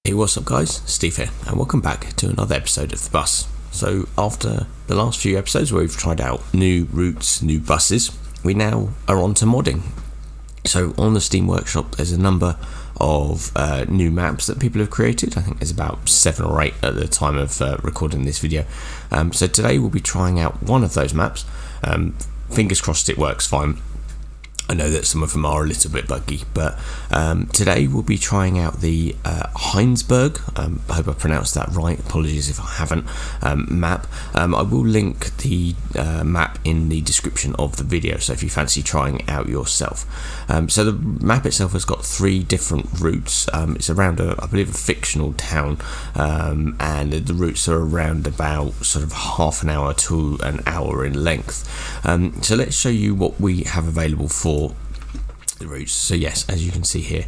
Hey, what's up guys, Steve here, and welcome back to another episode of The Bus. So after the last few episodes where we've tried out new routes, new buses, we now are on to modding. So on the Steam Workshop there's a number of new maps that people have created. I think there's about 7 or 8 at the time of recording this video. So today we'll be trying out one of those maps. Fingers crossed it works fine. I know that some of them are a little bit buggy, but today we'll be trying out the Heinsberg, I hope I pronounced that right, apologies if I haven't, map. I will link the map in the description of the video, so if you fancy trying it out yourself. So the map itself has got 3 different routes. It's around, I believe, a fictional town, and the routes are around about sort of half an hour to an hour in length. So let's show you what we have available for the routes. So yes, as you can see here,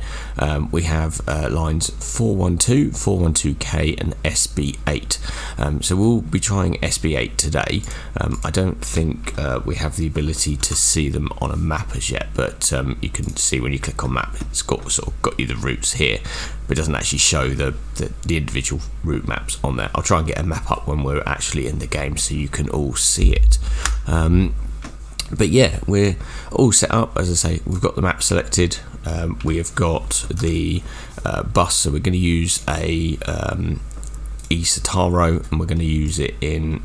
we have lines 412, 412K and SB8. So we'll be trying SB8 today. I don't think we have the ability to see them on a map as yet, but you can see when you click on map, it's got you the routes here, but it doesn't actually show the individual route maps on there. I'll try and get a map up when we're actually in the game so you can all see it. But yeah, we're all set up. As I say, we've got the map selected. We have got the bus, so we're going to use a Isataro, and we're going to use it in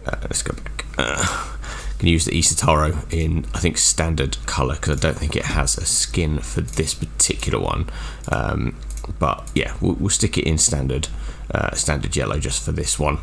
let's go back. Going to use the Isataro in, I think, standard colour, because I don't think it has a skin for this particular one. But yeah, we'll stick it in standard yellow just for this one.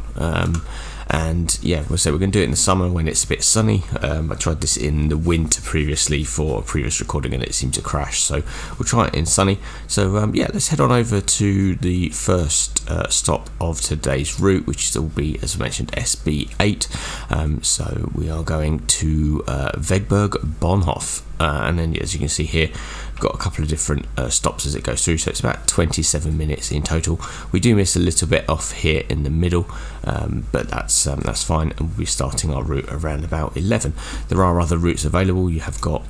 And yeah, we're going to do it in the summer when it's a bit sunny. I tried this in the winter previously for a previous recording and it seemed to crash, so we'll try it in sunny. So yeah, let's head on over to the first stop of today's route, which will be, as I mentioned, SB8. So we are going to Wegberg, Bahnhof, and then as you can see here, we've got a couple of different stops as it goes through, so it's about 27 minutes in total. We do miss a little bit off here in the middle, but that's fine, and we'll be starting our route around about 11. There are other routes available. You have got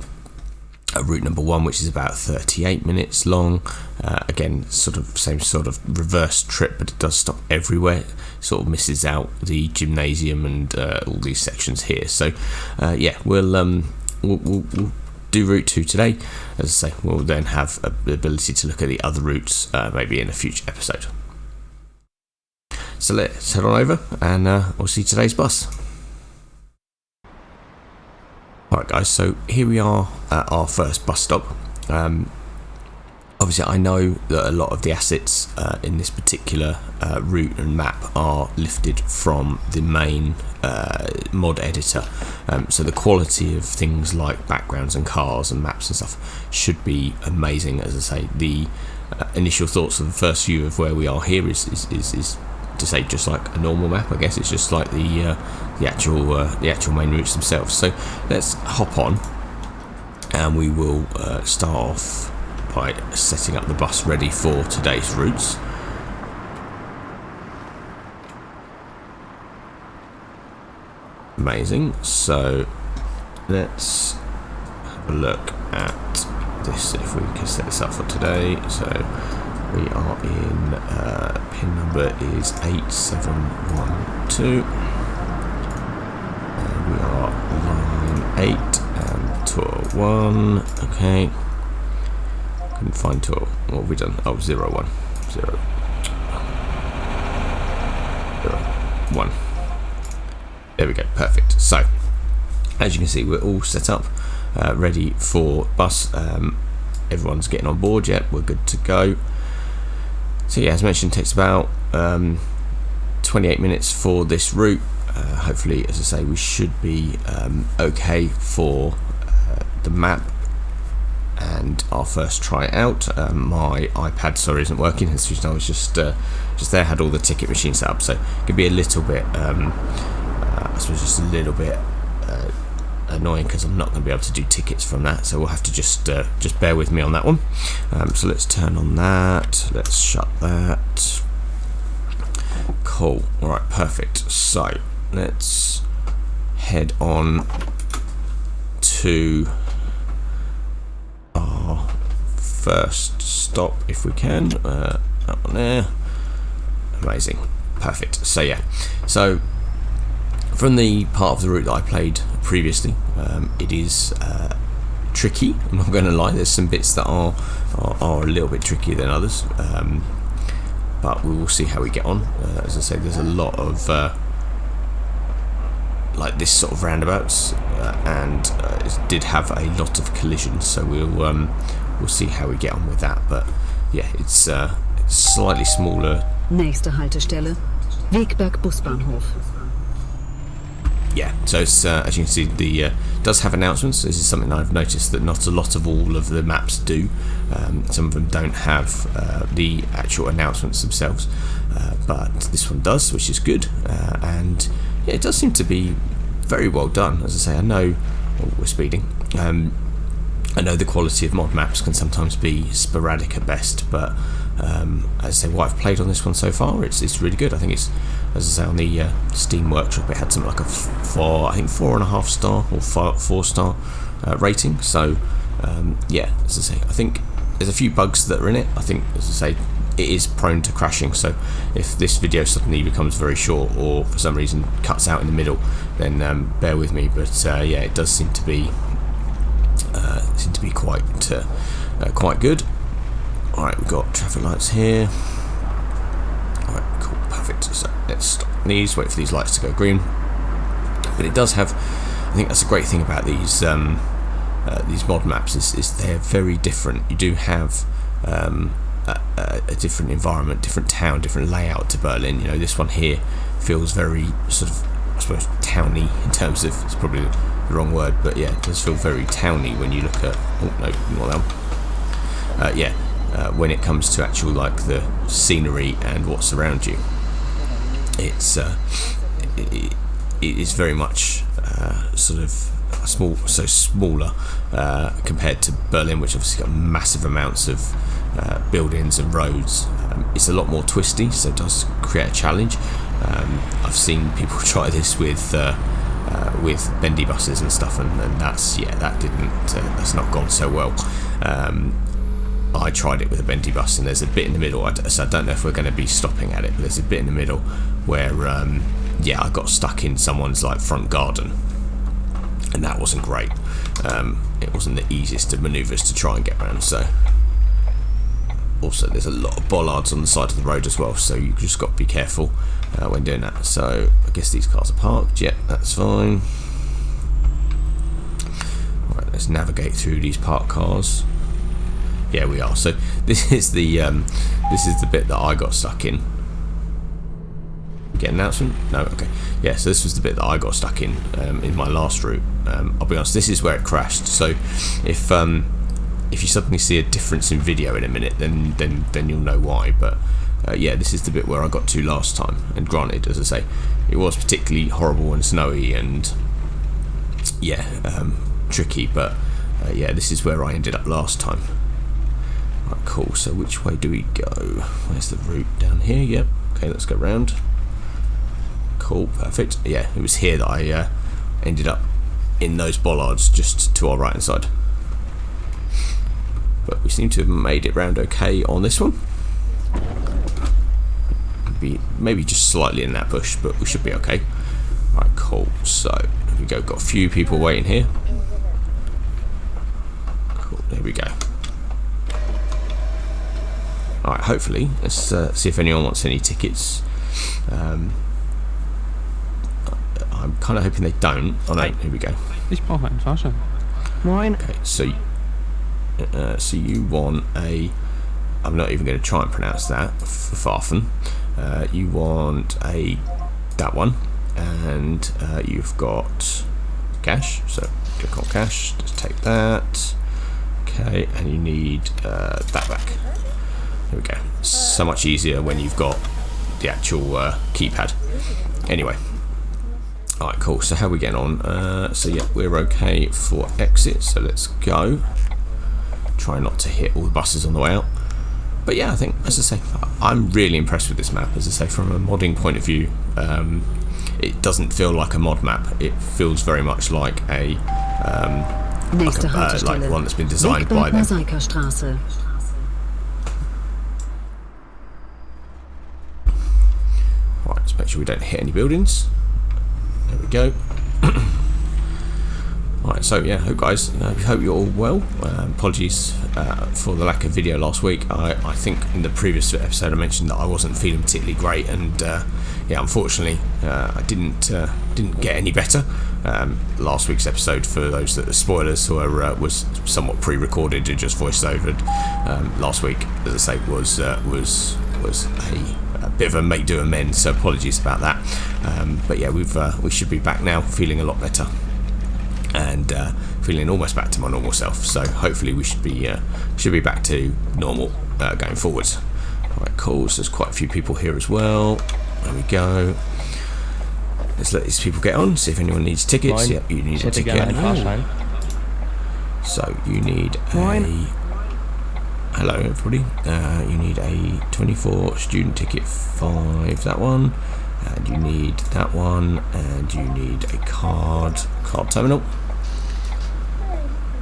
route number 1, which is about 38 minutes long. Again, same sort of reverse trip, but it does stop everywhere. Sort of misses out the gymnasium and all these sections here. So yeah, we'll do route 2 today. As I say, we'll then have the ability to look at the other routes maybe in a future episode. So let's head on over and we'll see today's bus. Alright guys, so here we are at our first bus stop. Obviously I know that a lot of the assets in this particular route and map are lifted from the main mod editor, so the quality of things like backgrounds and cars and maps and stuff should be amazing. As I say, the initial thoughts of the first view of where we are here is to say just like a normal map. I guess it's just like the actual main routes themselves. So let's hop on and we will start off by setting up the bus ready for today's routes. Amazing. So let's have a look at this, if we can set this up for today. So we are in pin number is 8712. And we are line 8 and tour 1. Okay. Couldn't find tour. What have we done? Oh, 0, 1. 0. 1. There we go. Perfect. So, as you can see, we're all set up, ready for bus. Everyone's getting on board yet. We're good to go. So yeah, as mentioned, it takes about 28 minutes for this route. Hopefully, as I say, we should be okay for the map and our first try out. My iPad, sorry, isn't working. As I was just there, had all the ticket machines set up, so it could be a little bit, I suppose, just a little bit annoying because I'm not going to be able to do tickets from that, so we'll have to just bear with me on that one. So let's turn on that, let's shut that. Cool. Alright, perfect. So let's head on to our first stop if we can. That one there. Amazing. Perfect. So yeah. So from the part of the route that I played previously, it is tricky. I'm not going to lie. There's some bits that are a little bit trickier than others. But we will see how we get on. As I say, there's a lot of like this sort of roundabouts, and it did have a lot of collisions. So we'll see how we get on with that. But yeah, it's slightly smaller. Nächste Haltestelle, Wegberg Busbahnhof. Yeah, so it's, as you can see, the does have announcements. This is something I've noticed that not a lot of all of the maps do. Some of them don't have the actual announcements themselves, but this one does, which is good. And yeah, it does seem to be very well done. As I say, I know we're speeding. I know the quality of mod maps can sometimes be sporadic at best, but as I say, what I've played on this one so far, it's really good. I think it's, as I say, on the Steam Workshop, it had something like a 4.5 star or 4-star rating. So yeah, as I say, I think there's a few bugs that are in it. I think, as I say, it is prone to crashing. So if this video suddenly becomes very short or for some reason cuts out in the middle, then bear with me. But yeah, it does seem to be quite good. Alright, we've got traffic lights here. Alright, cool, perfect. So let's stop these, wait for these lights to go green. But it does have, I think that's a great thing about these mod maps is they're very different. You do have a different environment, different town, different layout to Berlin. You know, this one here feels very sort of, I suppose, towny in terms of, it's probably the wrong word, but yeah, it does feel very towny when you look at, oh no, not that one. Yeah, when it comes to actual like the scenery and what's around you, it is very much sort of smaller compared to Berlin, which obviously got massive amounts of buildings and roads. It's a lot more twisty, so it does create a challenge. I've seen people try this with bendy buses and stuff, and that's, yeah, that's not gone so well. I tried it with a bendy bus, and there's a bit in the middle, so I don't know if we're going to be stopping at it, but there's a bit in the middle where yeah, I got stuck in someone's like front garden, and that wasn't great. It wasn't the easiest of manoeuvres to try and get around. So also there's a lot of bollards on the side of the road as well, so you just got to be careful when doing that. So I guess these cars are parked. Yeah, that's fine. Right, let's navigate through these parked cars. Yeah, we are. So this is the bit that I got stuck in. Get an announcement? No, okay. Yeah, so this was the bit that I got stuck in my last route. I'll be honest, this is where it crashed. So if you suddenly see a difference in video in a minute, then you'll know why. But yeah, this is the bit where I got to last time. And granted, as I say, it was particularly horrible and snowy and yeah, tricky. But yeah, this is where I ended up last time. Right, cool. So which way do we go? Where's the route? Down here? Yep. Okay, let's go round. Cool, perfect. Yeah, it was here that I ended up in those bollards just to our right hand side. But we seem to have made it round okay on this one. Maybe just slightly in that bush, but we should be okay. Right, cool. So here we go. Got a few people waiting here. Cool. There we go. All right. Hopefully, let's see if anyone wants any tickets. I'm kind of hoping they don't. Oh no, here we go. Ich brauche einen Fahrschein. Moin. Okay, so you want a, I'm not even going to try and pronounce that, Farfen. You want that one, and you've got cash, so click on cash, just take that. Okay, and you need that back. There we go. So much easier when you've got the actual keypad. Anyway. Alright, cool. So how are we getting on? So yeah, we're okay for exit, so let's go. Try not to hit all the buses on the way out. But yeah, I think, as I say, I'm really impressed with this map. As I say, from a modding point of view, it doesn't feel like a mod map. It feels very much like a Nächste like Haltestelle. one that's been designed by them. Mosaika-Straße. Right, let's make sure we don't hit any buildings. There we go. Right, so yeah, guys, hope you're all well. Apologies for the lack of video last week. I think in the previous episode I mentioned that I wasn't feeling particularly great, and yeah, unfortunately I didn't get any better. Last week's episode, for those that are spoilers, was somewhat pre-recorded and just voiced over. Last week, as I say, was a bit of a make do amend, so apologies about that. But yeah, we should be back now, feeling a lot better, and feeling almost back to my normal self. So hopefully we should be back to normal going forwards. All right, cool. So there's quite a few people here as well. There we go. Let's let these people get on. See if anyone needs tickets. Yep, you need a ticket. So you need a. Hello, everybody. You need a 24 student ticket 5. That one. And you need that one, and you need a card terminal.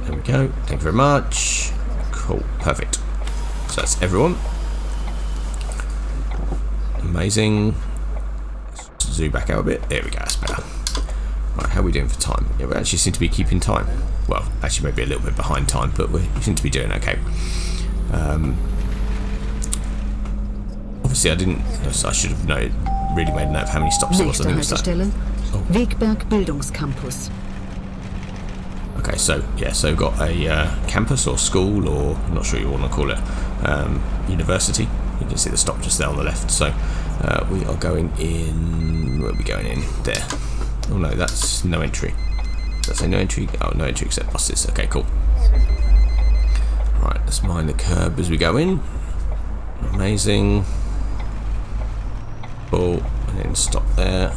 There we go. Thank you very much. Cool. Perfect. So that's everyone. Amazing. Let's zoom back out a bit. There we go. That's better. Right, how are we doing for time? Yeah, we actually seem to be keeping time. Well, actually maybe a little bit behind time, but we seem to be doing okay. Obviously I should have really made a note of how many stops there was. Nächste Haltestelle. Wegberg Bildungscampus. Okay, so yeah, so we've got a campus or school, or I'm not sure you want to call it, university. You can see the stop just there on the left. So we are going in. Where are we going in? There. Oh no, that's no entry. Does that say no entry? Oh, no entry except buses. Okay, cool. Right, let's mind the curb as we go in. Amazing. Cool, and then stop there.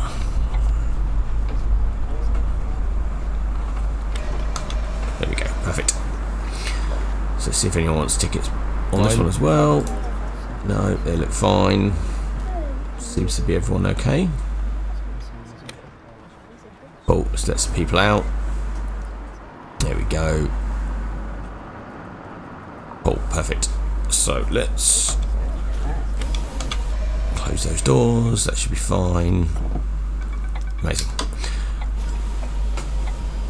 There we go, perfect. So let's see if anyone wants tickets on this one as well. No, they look fine. Seems to be everyone okay. Cool, let's let some people out. There we go. Cool, perfect. So let's close those doors. That should be fine. Amazing.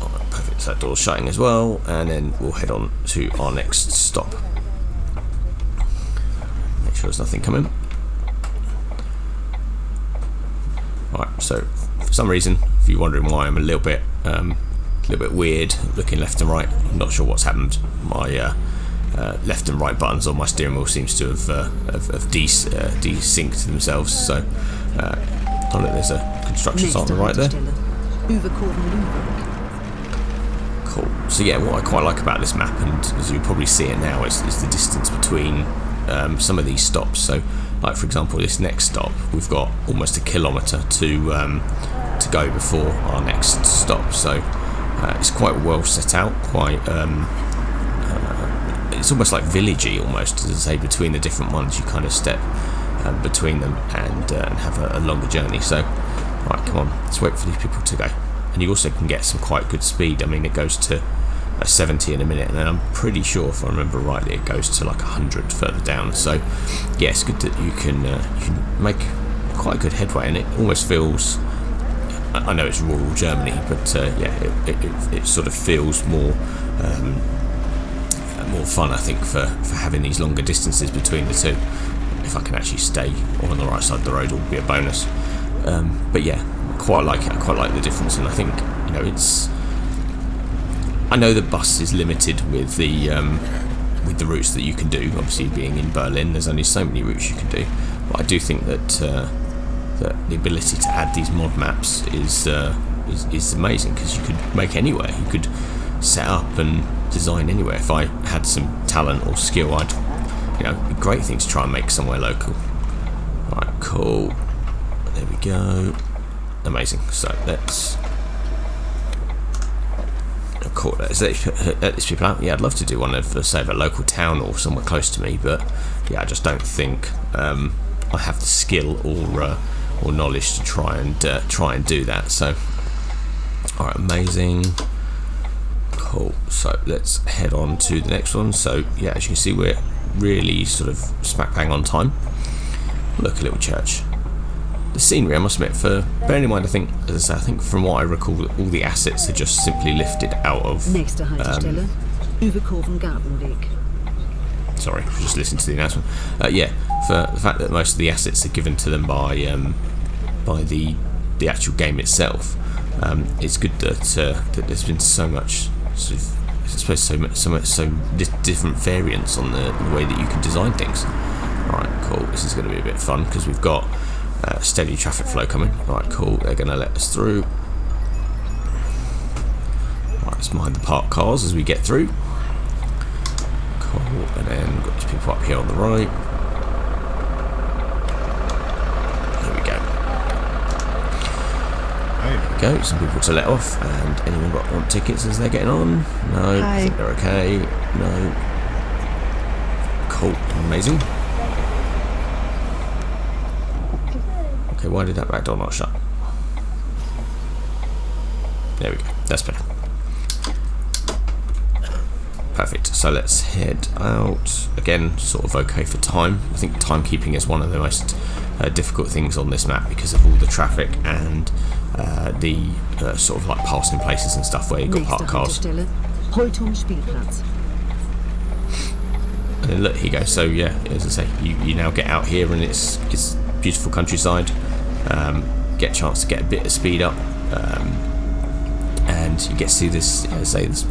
Alright, perfect. So that door's shutting as well, and then we'll head on to our next stop. Make sure there's nothing coming. Alright, so for some reason, if you're wondering why I'm a little bit weird looking left and right, I'm not sure what's happened. My left and right buttons on my steering wheel seems to have desynced themselves. So oh look, there's a construction site on the right there. Üvekoven. Cool. So yeah, what I quite like about this map, and as you probably see it now, is the distance between some of these stops. So like for example, this next stop, we've got almost a kilometre to go before our next stop. So it's quite well set out, quite it's almost like villagey almost, as I say, between the different ones. You kind of step between them and have a longer journey. So right, come on, let's wait for these people to go. And you also can get some quite good speed. I mean, it goes to 70 in a minute, and then I'm pretty sure, if I remember rightly, it goes to like 100 further down. So yeah, it's good that you can make quite good headway, and it almost feels, I know it's rural Germany, but yeah, it sort of feels more fun, I think, for having these longer distances between the two. If I can actually stay on the right side of the road, it will be a bonus. But yeah, quite like it. I quite like the difference, and I think, you know, I know the bus is limited with the routes that you can do. Obviously, being in Berlin, there's only so many routes you can do. But I do think that the ability to add these mod maps is amazing, because you could make anywhere. You could set up and design anywhere. If I had some talent or skill, I'd, you know, it'd be a great thing to try and make somewhere local. Right, cool. There we go. Amazing. So let's let these people out. Yeah, I'd love to do one of, say, of a local town or somewhere close to me, but yeah, I just don't think I have the skill or knowledge to try and do that. So, all right, amazing. Cool, so let's head on to the next one. So yeah, as you can see, we're really sort of smack bang on time. Look, a little church. The scenery, I must admit, bearing in mind, I think, as I say, I think from what I recall, all the assets are just simply lifted out of... Nächste Haltestelle, Üvekoven Gartenweg. Sorry, just listening to the announcement. Yeah, for the fact that most of the assets are given to them by the actual game itself, it's good that there's been so much sort of, I suppose, so different variants on the way that you can design things. Right, cool. This is going to be a bit fun because we've got steady traffic flow coming. Right, cool. They're going to let us through. Right, let's mind the parked cars as we get through. Cool. And then we've got these people up here on the right. There we go. There we go. Some people to let off. And anyone want tickets as they're getting on? No. Hi. I think they're okay. No. Cool. Amazing. Okay, why did that back door not shut? There we go, that's better. Perfect, so let's head out. Again, sort of okay for time. I think timekeeping is one of the most difficult things on this map because of all the traffic and the sort of like passing places and stuff where you've got parked cars. Holtum Spielplatz. And then look, here you go. So yeah, as I say, you now get out here and it's beautiful countryside. Get a chance to get a bit of speed up, and you get to see this. As I say,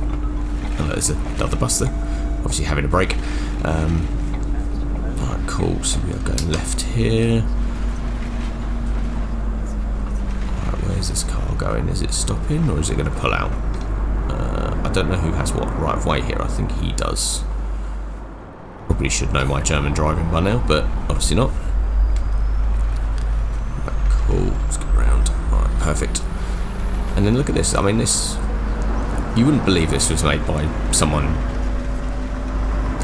there's another bus there, obviously having a break. Right, cool. So we are going left here. Right, where's this car going? Is it stopping or is it going to pull out? I don't know who has what right of way here. I think he does. Probably should know my German driving by now, but obviously not. Cool, let's get around. Alright, perfect. And then look at this. I mean, this, you wouldn't believe this was made by someone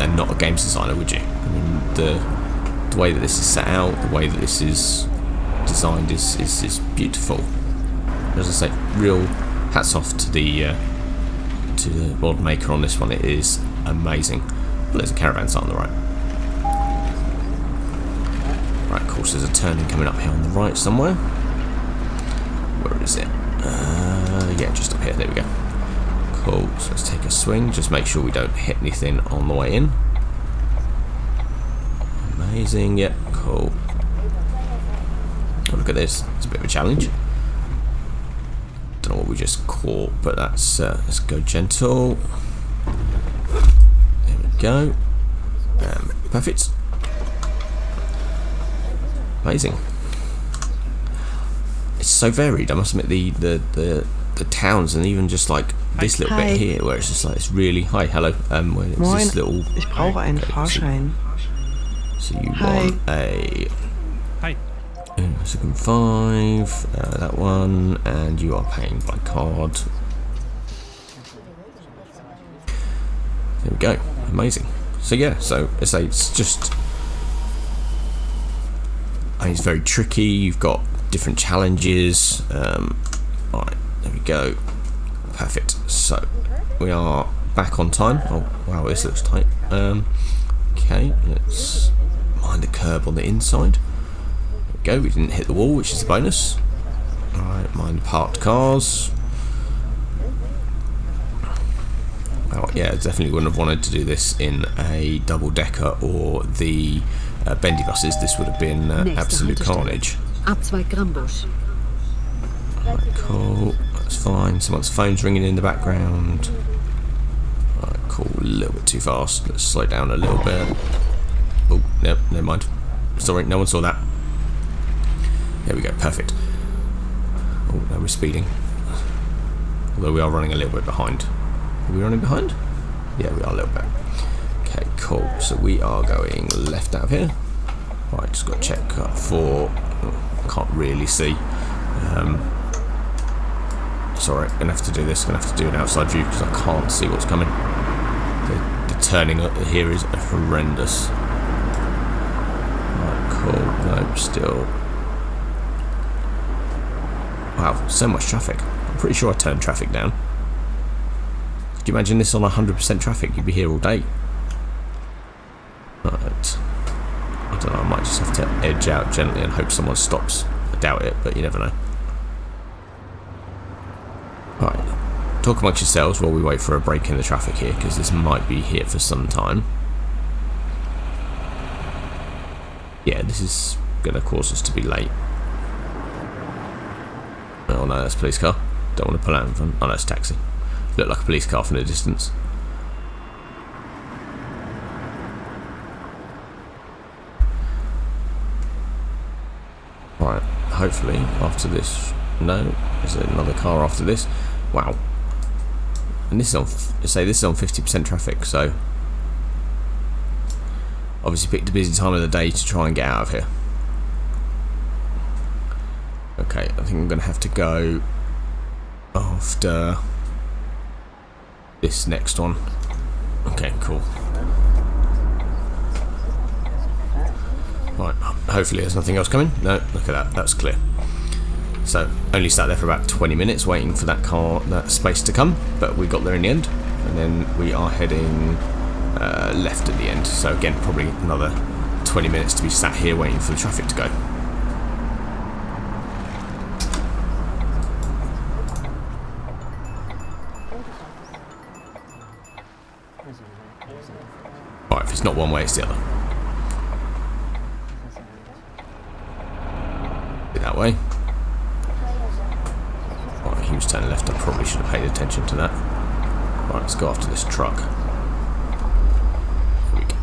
and not a games designer, would you? I mean, the way that this is set out, the way that this is designed is beautiful. As I say, real hats off to the mod maker on this one. It is amazing. But there's a caravan site on the right. Right, of course, there's a turning coming up here on the right somewhere. Where is it? Yeah, just up here. There we go. Cool. So let's take a swing. Just make sure we don't hit anything on the way in. Amazing. Yep. Cool. Oh, look at this. It's a bit of a challenge. Don't know what we just caught, but that's let's go gentle. There we go. Perfect. Amazing. It's so varied. I must admit, the towns, and even just like this little bit here, where it's just like it's really hello. Where it's Moin, this little. ich brauche einen Fahrschein. So you want a. Hi. Second 5, that one, and you are paying by card. There we go. Amazing. So yeah, so I say it's just. It's very tricky. You've got different challenges. Alright, there we go. Perfect. So we are back on time. Oh wow, this looks tight. Okay, let's mind the curb on the inside. There we go. We didn't hit the wall, which is a bonus. Alright, mind the parked cars. Oh, yeah, definitely wouldn't have wanted to do this in a double decker or the bendy buses. This would have been absolute carnage. Abzweig. Right, cool, that's fine. Someone's phone's ringing in the background. Right, cool, a little bit too fast. Let's slow down a little bit. Oh, no, never mind. Sorry, no one saw that. There we go, perfect. Oh, now we're speeding. Although we are running a little bit behind. Are we running behind? Yeah, we are a little bit. Okay, cool. So we are going left out of here. Right, just got to check for. Oh, can't really see. Sorry, I'm gonna have to do this. I'm gonna have to do an outside view because I can't see what's coming. The turning here is horrendous. Right, cool. No, still. Wow, so much traffic. I'm pretty sure I turned traffic down. you imagine this on 100% traffic? You'd be here all day. Right. I don't know, I might just have to edge out gently and hope someone stops. I doubt it, but you never know. Right. Talk amongst yourselves while we wait for a break in the traffic here, because this might be here for some time. Yeah, this is going to cause us to be late. Oh no, that's a police car. Don't want to pull out in front. Oh no, it's a taxi. Looked like a police car from the distance. Right, hopefully after this... No, there's another car after this. Wow. And this is on... Say this is on 50% traffic, so... Obviously picked a busy time of the day to try and get out of here. Okay, I think I'm going to have to go after this next one. Okay, cool. Right, hopefully there's nothing else coming. No, look at that, that's clear. So, only sat there for about 20 minutes waiting for that space to come, but we got there in the end, and then we are heading left at the end. So again, probably another 20 minutes to be sat here waiting for the traffic to go. Right, if it's not one way, it's the other. That way. Right, he was turning left. I probably should have paid attention to that. Right, let's go after this truck. Here we go.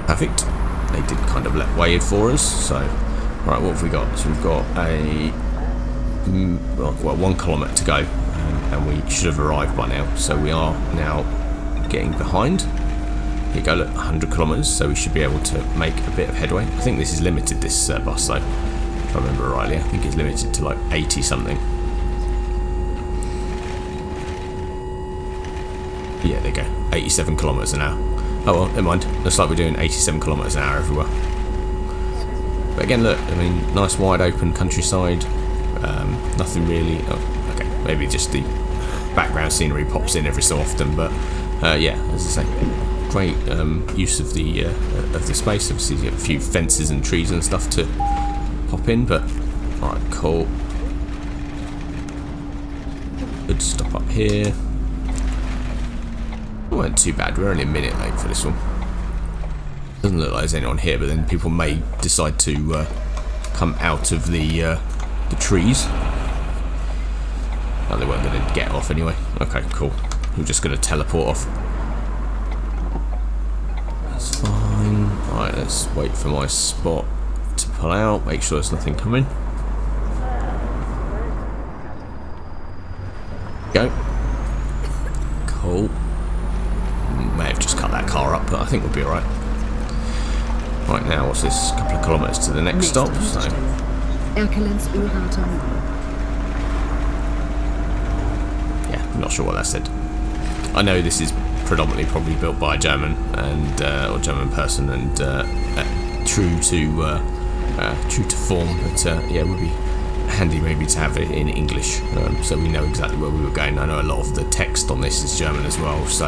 Perfect. They did kind of let way for us. So, right, what have we got? So we've got a 1 kilometre to go, and we should have arrived by now. So we are now getting behind. Here you go, look, 100 kilometres, so we should be able to make a bit of headway. I think this is limited, this bus though, if I remember rightly. I think it's limited to like 80 something. Yeah, there you go, 87 kilometres an hour. Oh well, never mind, looks like we're doing 87 kilometres an hour everywhere. But again, look, I mean, nice wide open countryside, nothing really, oh, okay, maybe just the background scenery pops in every so often, but yeah, as I say, great use of the space. Obviously, you have a few fences and trees and stuff to pop in, but alright, cool. Good, stop up here. It weren't too bad, we're only a minute late for this one. Doesn't look like there's anyone here, but then people may decide to come out of the trees. Oh, they weren't going to get off anyway. Okay, cool. We're just going to teleport off. That's fine. Right, let's wait for my spot to pull out. Make sure there's nothing coming. Go. Cool. May have just cut that car up, but I think we'll be alright. Right, now what's this? A couple of kilometres to the next stop. So. Erkelenz, Rath-Anhoven. Yeah, I'm not sure what that said. I know this is predominantly probably built by a German and or German person, and true to form, but yeah, it would be handy maybe to have it in English, so we know exactly where we were going. I know a lot of the text on this is German as well, so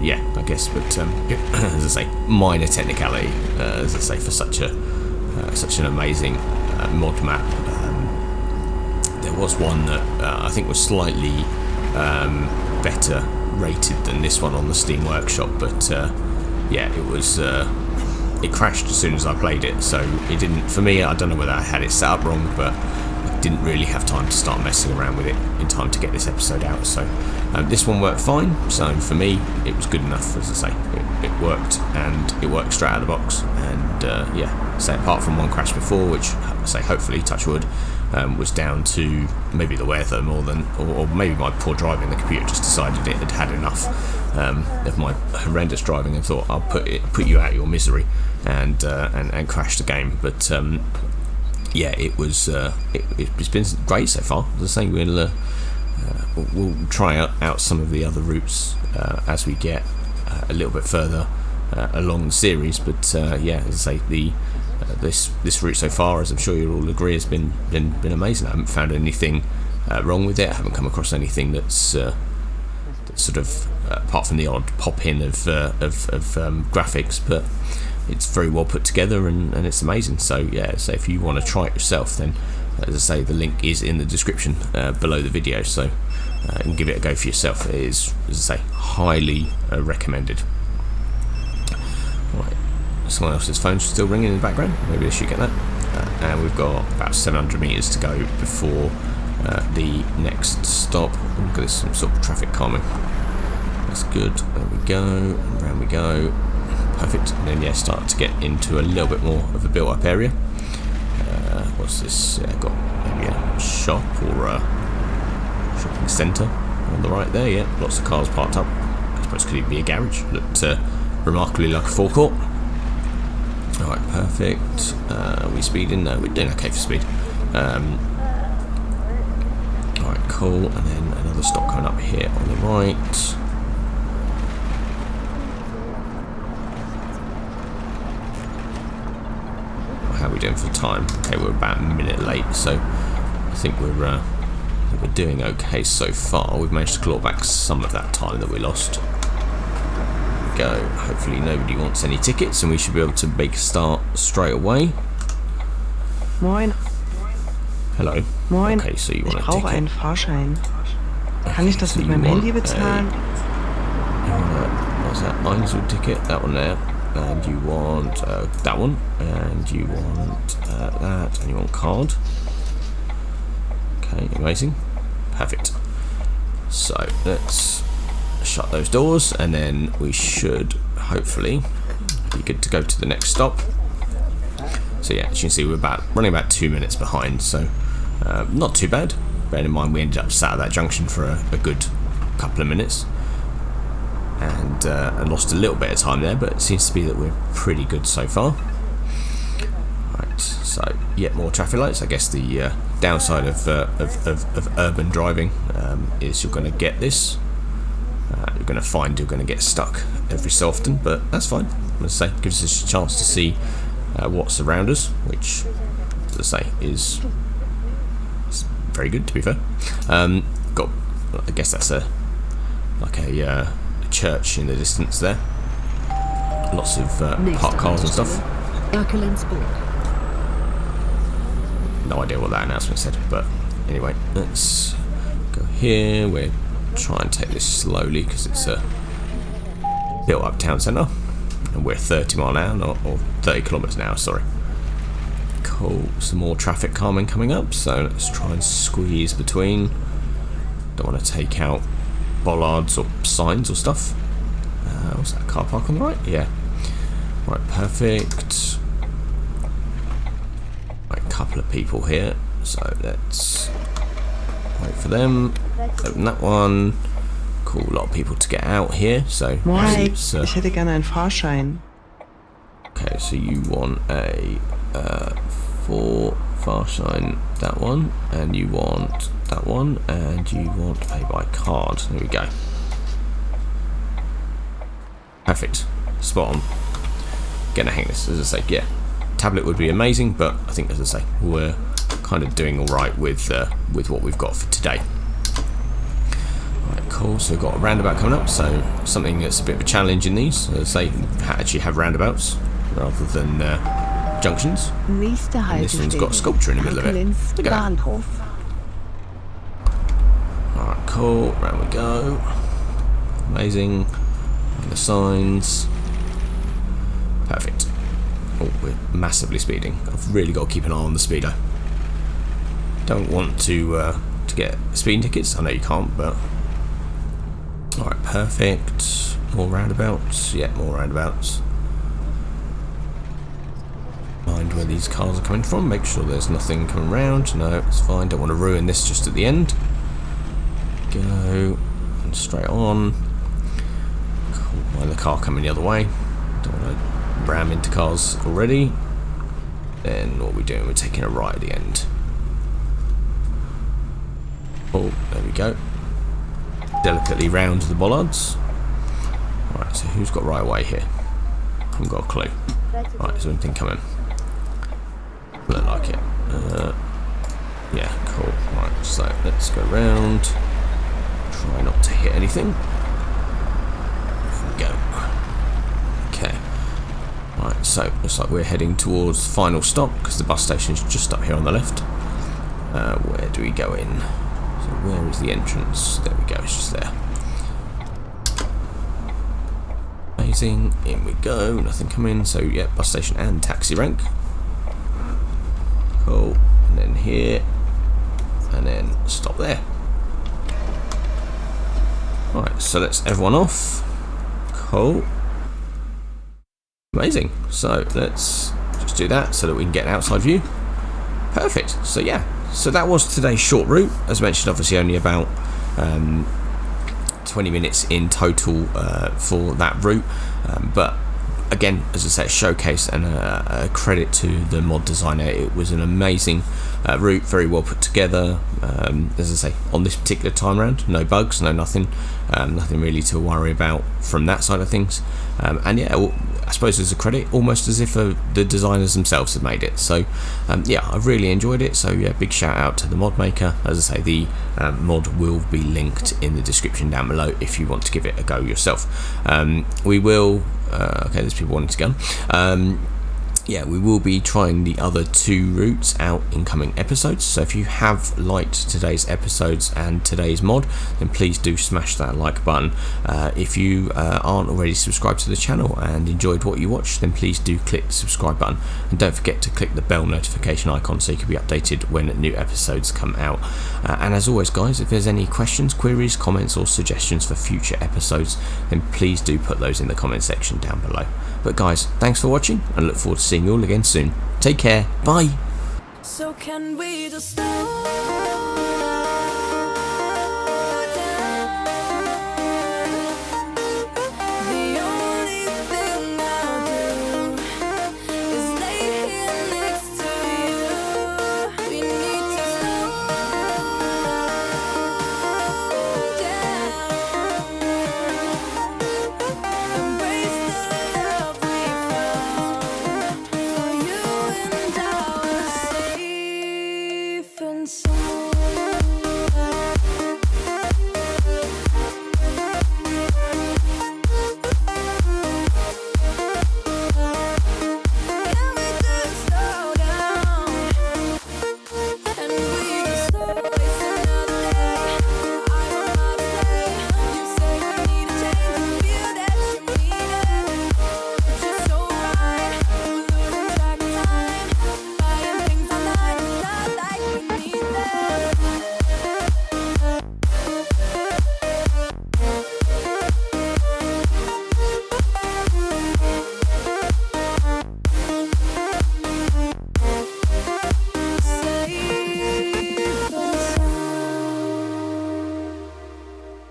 yeah, I guess, but as I say, minor technicality, as I say, for such an amazing mod map. There was one that I think was slightly better rated than this one on the Steam Workshop, but yeah, it was it crashed as soon as I played it, so it didn't, for me, I don't know whether I had it set up wrong, but I didn't really have time to start messing around with it in time to get this episode out. So this one worked fine, so for me it was good enough. As I say, it worked, and it worked straight out of the box, and yeah, say apart from one crash before, which I say hopefully, touch wood, was down to maybe the weather more than, or maybe my poor driving. The computer just decided it had had enough of my horrendous driving and thought, I'll put you out of your misery, and crash the game. But yeah, it was it's been great so far. As I say, we'll try out some of the other routes as we get a little bit further along the series. But yeah, as I say, this route so far, as I'm sure you'll all agree, has been amazing. I haven't found anything wrong with it. I haven't come across anything that's sort of apart from the odd pop in of graphics, but it's very well put together and it's amazing. So yeah, so if you want to try it yourself, then as I say, the link is in the description below the video, so you can give it a go for yourself. It is, as I say, highly recommended. Right, someone else's phone's still ringing in the background, maybe I should get that. And we've got about 700 metres to go before the next stop. Look at this, some sort of traffic calming. That's good. There we go, and round we go. Perfect. And then yeah, start to get into a little bit more of a built-up area. What's this? Got maybe a shop or a shopping centre on the right there. Yeah, lots of cars parked up. I suppose it could even be a garage. Looked remarkably like a forecourt. Alright, perfect. Are we speeding? No, we're doing okay for speed. Alright, cool. And then another stop coming up here on the right. How are we doing for time? Okay, we're about a minute late, so I think we're doing okay so far. We've managed to claw back some of that time that we lost. There we go. Hopefully nobody wants any tickets, and we should be able to make a start straight away. Moin. Hello. Moin. Okay, so you want Ich a brauche ticket? einen Fahrschein. Kann ich das mit meinem Handy bezahlen? What's that? Heinsberg ticket. That one there. And you want that one, and you want that, and you want card. Okay, amazing, perfect. So let's shut those doors, and then we should hopefully be good to go to the next stop. So yeah, as you can see, we're running about 2 minutes behind, so not too bad. Bearing in mind we ended up sat at that junction for a good couple of minutes. And lost a little bit of time there, but it seems to be that we're pretty good so far. Right, so yet more traffic lights. I guess the downside of urban driving is you're going to get this. You're going to find you're going to get stuck every so often, but that's fine. As I say, gives us a chance to see what's around us, which, as I say, is very good. To be fair, got. I guess that's a church in the distance there. Lots of parked cars and stuff. Erkelenz. No idea what that announcement said, but anyway, let's go here. We're trying to take this slowly because it's a built-up town centre, and we're 30 mile an hour, or 30 kilometres an hour. Sorry. Cool. Some more traffic calming coming up, so let's try and squeeze between. Don't want to take out bollards or signs or stuff. What's that, car park on the right? Yeah. Right, perfect. Right, couple of people here, so let's wait for them. Open that one. Cool, a lot of people to get out here, so Moin. Ich hätte gerne einen Fahrschein. okay, so you want a for Fahrschein, that one, and you want that one, and you want to pay by card. There we go. Perfect. Spot on. Getting a hang of this, as I say. Yeah, tablet would be amazing, but I think, as I say, we're kind of doing all right with what we've got for today. Alright, cool. So we've got a roundabout coming up, so something that's a bit of a challenge in these. As I say, actually have roundabouts rather than junctions. And this one's got a sculpture in the middle of it. Look at that. Alright, cool. Round we go. Amazing. And the signs. Perfect. Oh, we're massively speeding. I've really got to keep an eye on the speedo. Don't want to get speeding tickets. I know you can't, but alright, perfect. More roundabouts. Yeah, more roundabouts. Mind where these cars are coming from. Make sure there's nothing coming round. No, it's fine. Don't want to ruin this just at the end. Go and straight on. Cool. Mind the car coming the other way. Don't want to ram into cars already. Then what are we doing? We're taking a right at the end. Oh, there we go. Delicately round the bollards. Right, so who's got right away here? I haven't got a clue. Right, is there anything coming? Look like it. Yeah, cool. Right, so let's go round. Try not to hit anything. There we go. Okay. Right, so looks like we're heading towards the final stop because the bus station is just up here on the left. Where do we go in? So where is the entrance? There we go, it's just there. Amazing. In we go. Nothing coming. So yeah, bus station and taxi rank. Cool. And then here. And then stop there. Alright, so let's everyone off. Cool. Amazing. So let's just do that so that we can get an outside view. Perfect. So yeah. So that was today's short route. As mentioned, obviously only about 20 minutes in total for that route. But again, as I said, showcase and a credit to the mod designer. It was an amazing route, very well put together. As I say, on this particular time round, no bugs, no nothing, nothing really to worry about from that side of things. And yeah, I suppose there's a credit, almost as if the designers themselves had made it. So yeah, I've really enjoyed it. So yeah, big shout out to the mod maker. As I say, the mod will be linked in the description down below if you want to give it a go yourself. We will. Okay, there's people wanting to go. Yeah, we will be trying the other 2 routes out in coming episodes. So if you have liked today's episodes and today's mod, then please do smash that like button. If you aren't already subscribed to the channel and enjoyed what you watched, then please do click the subscribe button. And don't forget to click the bell notification icon so you can be updated when new episodes come out. And as always, guys, if there's any questions, queries, comments or suggestions for future episodes, then please do put those in the comment section down below. But guys, thanks for watching and look forward to seeing you all again soon. Take care. Bye. So can we just stop?